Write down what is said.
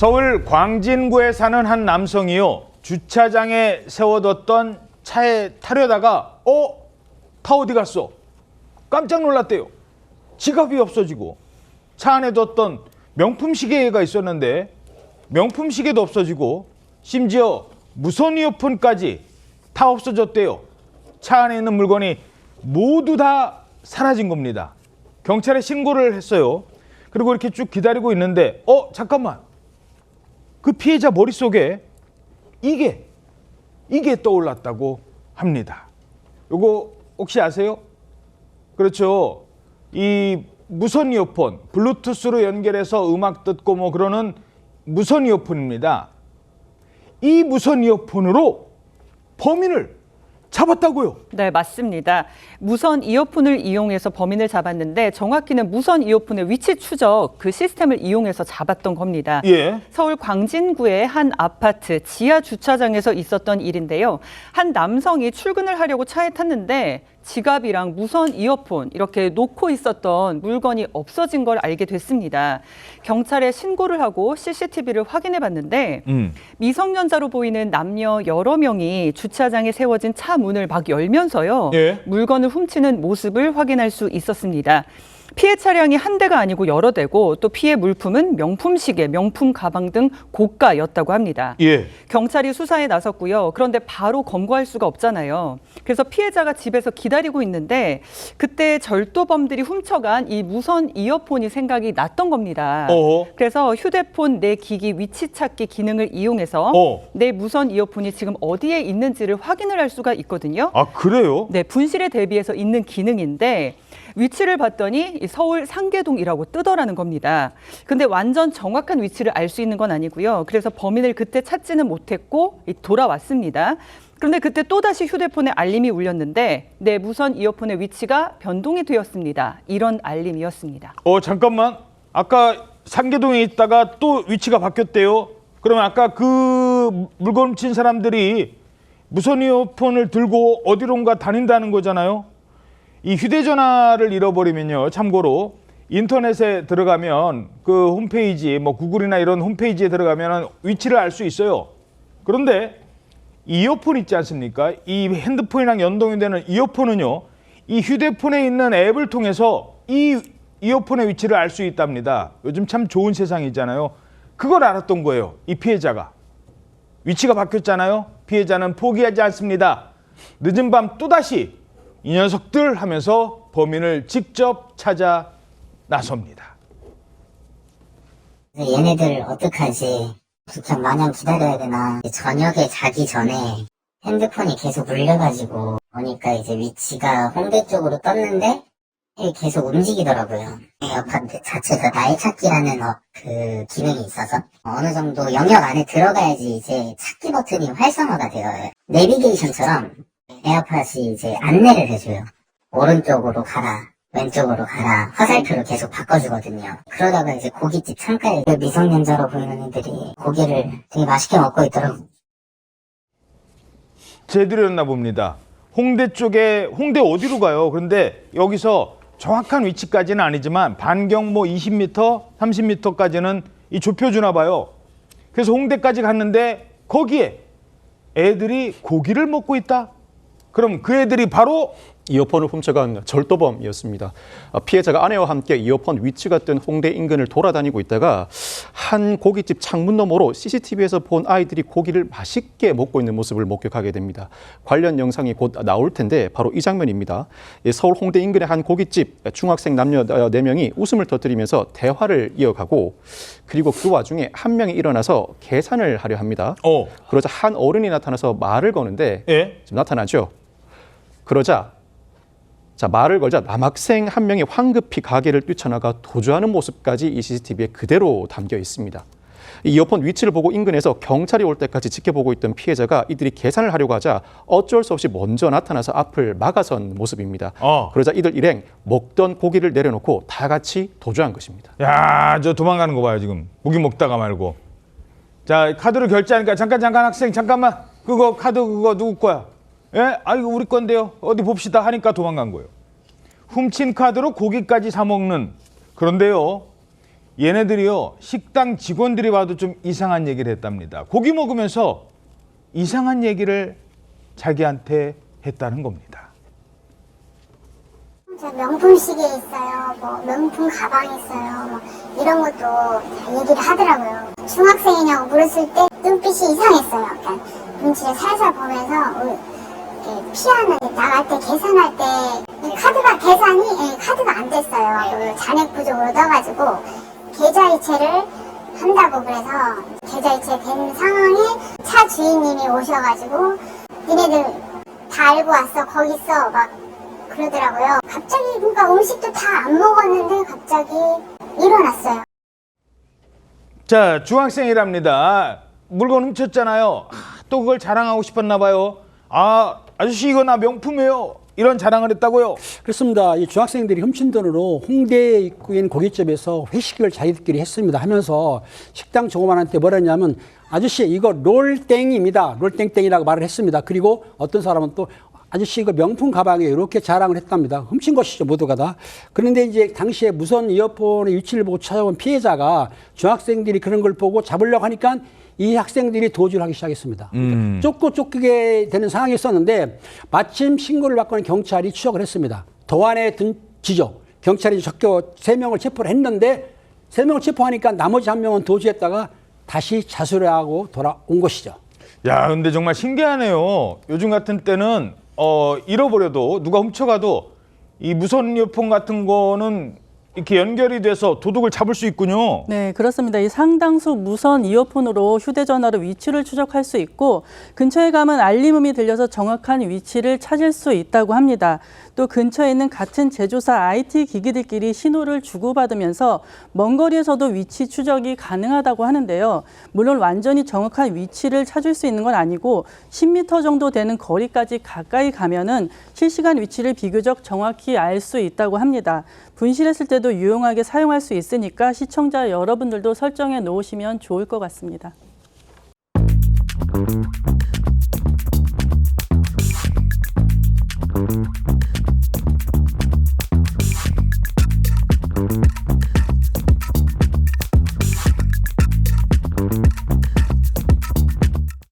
서울 광진구에 사는 한 남성이요. 주차장에 세워뒀던 차에 타려다가 타 어디 갔어? 깜짝 놀랐대요. 지갑이 없어지고 차 안에 뒀던 명품 시계가 있었는데 명품 시계도 없어지고 심지어 무선 이어폰까지 다 없어졌대요. 차 안에 있는 물건이 모두 다 사라진 겁니다. 경찰에 신고를 했어요. 그리고 이렇게 쭉 기다리고 있는데 잠깐만. 그 피해자 머릿속에 이게 떠올랐다고 합니다. 요거 혹시 아세요? 그렇죠. 이 무선 이어폰, 블루투스로 연결해서 음악 듣고 뭐 그러는 무선 이어폰입니다. 이 무선 이어폰으로 범인을 잡았다고요? 네, 맞습니다. 무선 이어폰을 이용해서 범인을 잡았는데 정확히는 무선 이어폰의 위치 추적 그 시스템을 이용해서 잡았던 겁니다. 예. 서울 광진구의 한 아파트 지하 주차장에서 있었던 일인데요. 한 남성이 출근을 하려고 차에 탔는데 지갑이랑 무선 이어폰 이렇게 놓고 있었던 물건이 없어진 걸 알게 됐습니다. 경찰에 신고를 하고 CCTV를 확인해 봤는데 미성년자로 보이는 남녀 여러 명이 주차장에 세워진 차 문을 막 열면서요. 예. 물건을 훔치는 모습을 확인할 수 있었습니다. 피해 차량이 한 대가 아니고 여러 대고 또 피해 물품은 명품 시계, 명품 가방 등 고가였다고 합니다. 예. 경찰이 수사에 나섰고요. 그런데 바로 검거할 수가 없잖아요. 그래서 피해자가 집에서 기다리고 있는데 그때 절도범들이 훔쳐간 이 무선 이어폰이 생각이 났던 겁니다. 그래서 휴대폰 내 기기 위치 찾기 기능을 이용해서 내 무선 이어폰이 지금 어디에 있는지를 확인을 할 수가 있거든요. 아, 그래요? 네, 분실에 대비해서 있는 기능인데 위치를 봤더니 서울 상계동이라고 뜨더라는 겁니다. 근데 완전 정확한 위치를 알 수 있는 건 아니고요. 그래서 범인을 그때 찾지는 못했고 돌아왔습니다. 그런데 그때 또다시 휴대폰에 알림이 울렸는데 내 무선 이어폰의 위치가 변동이 되었습니다. 이런 알림이었습니다. 잠깐만. 아까 상계동에 있다가 또 위치가 바뀌었대요. 그러면 아까 그 물건 훔친 사람들이 무선 이어폰을 들고 어디론가 다닌다는 거잖아요. 이 휴대전화를 잃어버리면요. 참고로 인터넷에 들어가면 그 홈페이지, 뭐 구글이나 이런 홈페이지에 들어가면 위치를 알 수 있어요. 그런데 이어폰 있지 않습니까? 이 핸드폰이랑 연동이 되는 이어폰은요. 이 휴대폰에 있는 앱을 통해서 이 이어폰의 위치를 알 수 있답니다. 요즘 참 좋은 세상이잖아요. 그걸 알았던 거예요. 이 피해자가. 위치가 바뀌었잖아요. 피해자는 포기하지 않습니다. 늦은 밤 또다시 이 녀석들 하면서 범인을 직접 찾아 나섭니다. 얘네들 어떡하지? 진짜 마냥 기다려야 되나? 저녁에 자기 전에 핸드폰이 계속 울려가지고 보니까 이제 위치가 홍대 쪽으로 떴는데 계속 움직이더라고요. 아파트 자체가 나의 찾기라는 그 기능이 있어서 어느 정도 영역 안에 들어가야지 이제 찾기 버튼이 활성화가 되어요. 내비게이션처럼 에어팟이 이제 안내를 해줘요. 오른쪽으로 가라, 왼쪽으로 가라, 화살표를 계속 바꿔주거든요. 그러다가 이제 고깃집 창가에 미성년자로 보이는 애들이 고기를 되게 맛있게 먹고 있더라고요. 제들였나 봅니다. 홍대 쪽에, 홍대 어디로 가요? 그런데 여기서 정확한 위치까지는 아니지만 반경 뭐 20m, 30m까지는 좁혀주나 봐요. 그래서 홍대까지 갔는데 거기에 애들이 고기를 먹고 있다? 그럼 그 애들이 바로 이어폰을 훔쳐간 절도범이었습니다. 피해자가 아내와 함께 이어폰 위치가 뜬 홍대 인근을 돌아다니고 있다가 한 고깃집 창문 너머로 CCTV에서 본 아이들이 고기를 맛있게 먹고 있는 모습을 목격하게 됩니다. 관련 영상이 곧 나올 텐데 바로 이 장면입니다. 서울 홍대 인근의 한 고깃집 중학생 남녀 4명이 웃음을 터뜨리면서 대화를 이어가고 그리고 그 와중에 한 명이 일어나서 계산을 하려 합니다. 그러자 한 어른이 나타나서 말을 거는데 지금 나타나죠. 그러자 말을 걸자 남학생 한 명이 황급히 가게를 뛰쳐나가 도주하는 모습까지 이 CCTV에 그대로 담겨 있습니다. 이 이어폰 위치를 보고 인근에서 경찰이 올 때까지 지켜보고 있던 피해자가 이들이 계산을 하려고 하자 어쩔 수 없이 먼저 나타나서 앞을 막아선 모습입니다. 그러자 이들 일행 먹던 고기를 내려놓고 다 같이 도주한 것입니다. 야, 저 도망가는 거 봐요 지금. 고기 먹다가 말고. 자, 카드로 결제하니까 잠깐 학생 잠깐만. 그거 카드 그거 누구 거야? 예? 이거 우리 건데요. 어디 봅시다 하니까 도망간 거예요. 훔친 카드로 고기까지 사 먹는. 그런데요. 얘네들이요 식당 직원들이 봐도 좀 이상한 얘기를 했답니다. 고기 먹으면서 이상한 얘기를 자기한테 했다는 겁니다. 저 명품 시계 있어요, 뭐 명품 가방 있어요, 뭐 이런 것도 다 얘기를 하더라고요. 중학생이냐고 물었을 때 눈빛이 이상했어요. 약간 눈치를 살살 보면서 이렇게 피하는, 나갈 때 계산할 때 이 카드가 카드가 안 됐어요. 그 잔액 부족으로 떠가지고 계좌이체를 한다고 그래서 계좌이체 된 상황에 차 주인님이 오셔가지고 니네들 다 알고 왔어, 거기 있어, 막 그러더라고요. 갑자기 그러니까 음식도 다 안 먹었는데 갑자기 일어났어요. 자, 중학생이랍니다. 물건 훔쳤잖아요. 또 그걸 자랑하고 싶었나 봐요. 아저씨 이거 나 명품이에요. 이런 자랑을 했다고요? 그렇습니다. 이 중학생들이 훔친 돈으로 홍대 입구에 있는 고깃집에서 회식을 자기들끼리 했습니다. 하면서 식당 종업원한테 뭐라 했냐면 아저씨 이거 롤땡입니다. 롤땡땡이라고 말을 했습니다. 그리고 어떤 사람은 또 아저씨 이거 명품 가방이에요. 이렇게 자랑을 했답니다. 훔친 것이죠, 모두가 다. 그런데 이제 당시에 무선 이어폰의 위치를 보고 찾아온 피해자가 중학생들이 그런 걸 보고 잡으려고 하니까 이 학생들이 도주를 하기 시작했습니다. 쫓게 되는 상황이 있었는데 마침 신고를 받고는 경찰이 추적을 했습니다. 도안에 든 지죠. 경찰이 적겨 3명을 체포를 했는데 3명을 체포하니까 나머지 1명은 도주했다가 다시 자수를 하고 돌아온 것이죠. 야, 근데 정말 신기하네요. 요즘 같은 때는 잃어버려도 누가 훔쳐가도 이 무선 이어폰 같은 거는 이렇게 연결이 돼서 도둑을 잡을 수 있군요. 네, 그렇습니다. 이 상당수 무선 이어폰으로 휴대전화로 위치를 추적할 수 있고 근처에 가면 알림음이 들려서 정확한 위치를 찾을 수 있다고 합니다. 또 근처에 있는 같은 제조사 IT 기기들끼리 신호를 주고받으면서 먼 거리에서도 위치 추적이 가능하다고 하는데요. 물론 완전히 정확한 위치를 찾을 수 있는 건 아니고 10m 정도 되는 거리까지 가까이 가면은 실시간 위치를 비교적 정확히 알 수 있다고 합니다. 분실했을 때도 유용하게 사용할 수 있으니까 시청자 여러분들도 설정해 놓으시면 좋을 것 같습니다.